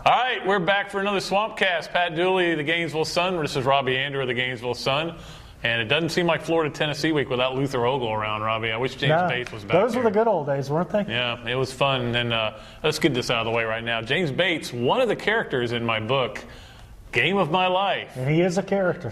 All right, we're back for another Swampcast. Pat Dooley, the Gainesville Sun. This is Robbie Andreu, the Gainesville Sun. And it doesn't seem like Florida-Tennessee week without Luther Ogle around, Robbie. I wish James Bates was back Those were the good old days, weren't they? Yeah, it was fun. And let's get this out of the way right now. James Bates, one of the characters in my book, Game of My Life. And he is a character.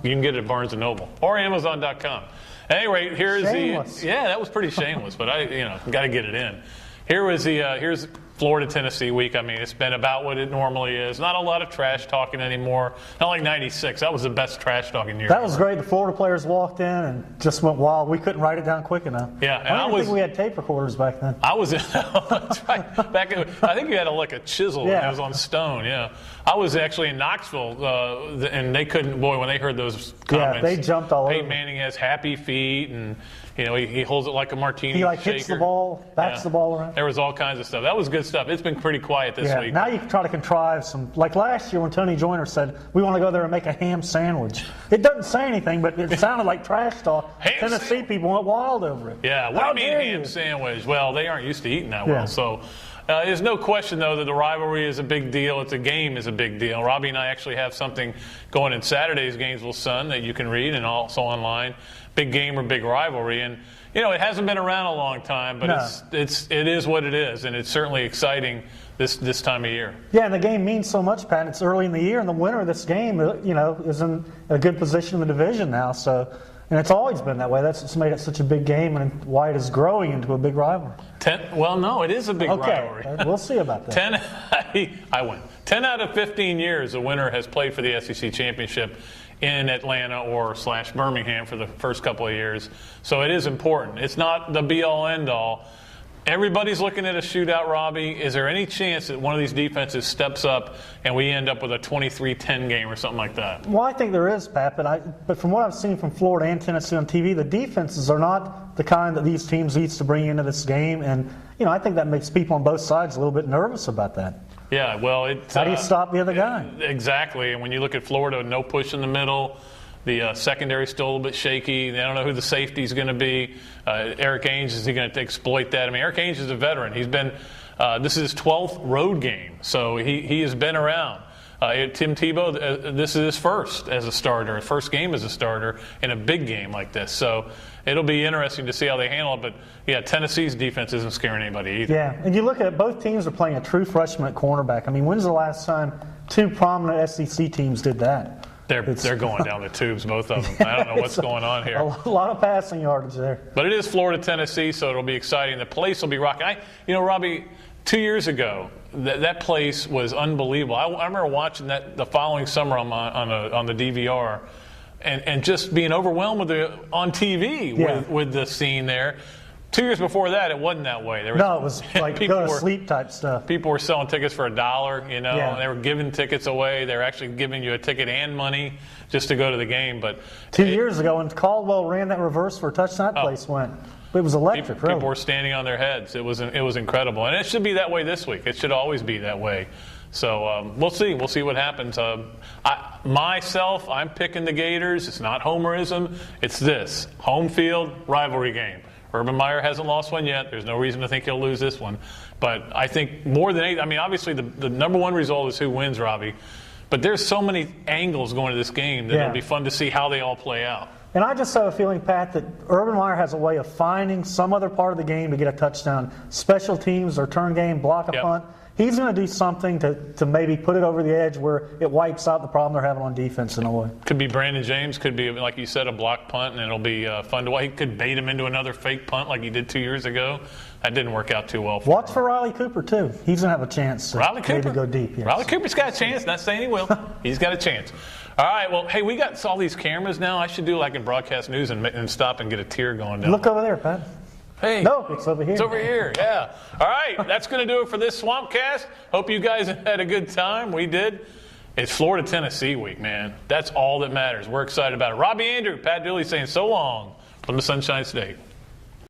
You can get it at Barnes & Noble or Amazon.com. At any rate, here's shameless. that was pretty shameless, but I got to get it in. Here's Florida-Tennessee week. I mean, it's been about what it normally is. Not a lot of trash talking anymore. Not like '96. That was the best trash talking year. That was great. The Florida players walked in and just went wild. We couldn't write it down quick enough. Yeah, and I don't think we had tape recorders back then. I was that's right. I think you had a chisel. Yeah. And it was on stone. Yeah, I was actually in Knoxville, and they couldn't. Boy, when they heard those comments, yeah, they jumped all over. Peyton Manning has happy feet, and he holds it like a martini. He shaker. hits the ball, bats the ball around. There was all kinds of stuff. That was good stuff. It's been pretty quiet this week. Now you can try to contrive some. Like last year when Tony Joyner said, we want to go there and make a ham sandwich. It doesn't say anything, but it sounded like trash talk. Tennessee people went wild over it. Yeah, what do you mean ham sandwich? Well, they aren't used to eating that well. So there's no question, though, that the rivalry is a big deal. It's a game is a big deal. Robbie and I actually have something going in Saturday's Gainesville Sun that you can read and also online. Big game or big rivalry. And it hasn't been around a long time, but it is what it is, and it's certainly exciting this time of year. Yeah, and the game means so much, Pat. It's early in the year, and the winner of this game, is in a good position in the division now. So, and it's always been that way. That's what's made it such a big game, and why it is growing into a big rivalry. No, it is a big rivalry. Okay, we'll see about that. I win. 10 out of 15 years, the winner has played for the SEC championship in Atlanta or / Birmingham for the first couple of years. So it is important. It's not the be-all, end-all. Everybody's looking at a shootout, Robbie. Is there any chance that one of these defenses steps up and we end up with a 23-10 game or something like that? Well, I think there is, Pat, but from what I've seen from Florida and Tennessee on TV, the defenses are not the kind that these teams needs to bring into this game. And, I think that makes people on both sides a little bit nervous about that. Yeah, well, how do you stop the other guy? Exactly, and when you look at Florida, no push in the middle. The secondary's still a little bit shaky. They don't know who the safety's going to be. Eric Ainge, is he going to exploit that? I mean, Eric Ainge is a veteran. He's been this is his 12th road game, so he has been around. Tim Tebow, this is his first as a starter, first game as a starter in a big game like this. So it'll be interesting to see how they handle it. But, yeah, Tennessee's defense isn't scaring anybody either. Yeah, and you look at it, both teams are playing a true freshman at cornerback. I mean, when's the last time two prominent SEC teams did that? They're going down the tubes, both of them. I don't know what's going on here. A lot of passing yardage there. But it is Florida-Tennessee, so it'll be exciting. The place will be rocking. Robbie, 2 years ago, that place was unbelievable. I remember watching that the following summer on the DVR, and just being overwhelmed on TV with the scene there. 2 years before that, it wasn't that way. It was like go to sleep type stuff. People were selling tickets for $1, and they were giving tickets away. They were actually giving you a ticket and money just to go to the game. But 2 years ago, when Caldwell ran that reverse for a touchdown, that place went. It was electric. People were standing on their heads. It was incredible, and it should be that way this week. It should always be that way. So we'll see. We'll see what happens. I'm picking the Gators. It's not homerism. It's this home field rivalry game. Urban Meyer hasn't lost one yet. There's no reason to think he'll lose this one. But I think more than 8, obviously the number one result is who wins, Robbie. But there's so many angles going to this game that it'll be fun to see how they all play out. And I just have a feeling, Pat, that Urban Meyer has a way of finding some other part of the game to get a touchdown. Special teams or turn game, block a punt. He's going to do something to maybe put it over the edge where it wipes out the problem they're having on defense in a way. Could be Brandon James. Could be, like you said, a block punt, and it'll be fun to watch. He could bait him into another fake punt like he did 2 years ago. That didn't work out too well for him. Watch for Riley Cooper, too. He's going to have a chance to maybe go deep. Yes. Riley Cooper's got a chance. Not saying he will. He's got a chance. All right, well, hey, we got all these cameras now. I should do like in broadcast news and stop and get a tear going down. Look over there, Pat. Hey. No, it's over here. It's over here, yeah. All right, that's going to do it for this Swampcast. Hope you guys had a good time. We did. It's Florida-Tennessee week, man. That's all that matters. We're excited about it. Robbie Andreu, Pat Dooley saying so long from the Sunshine State.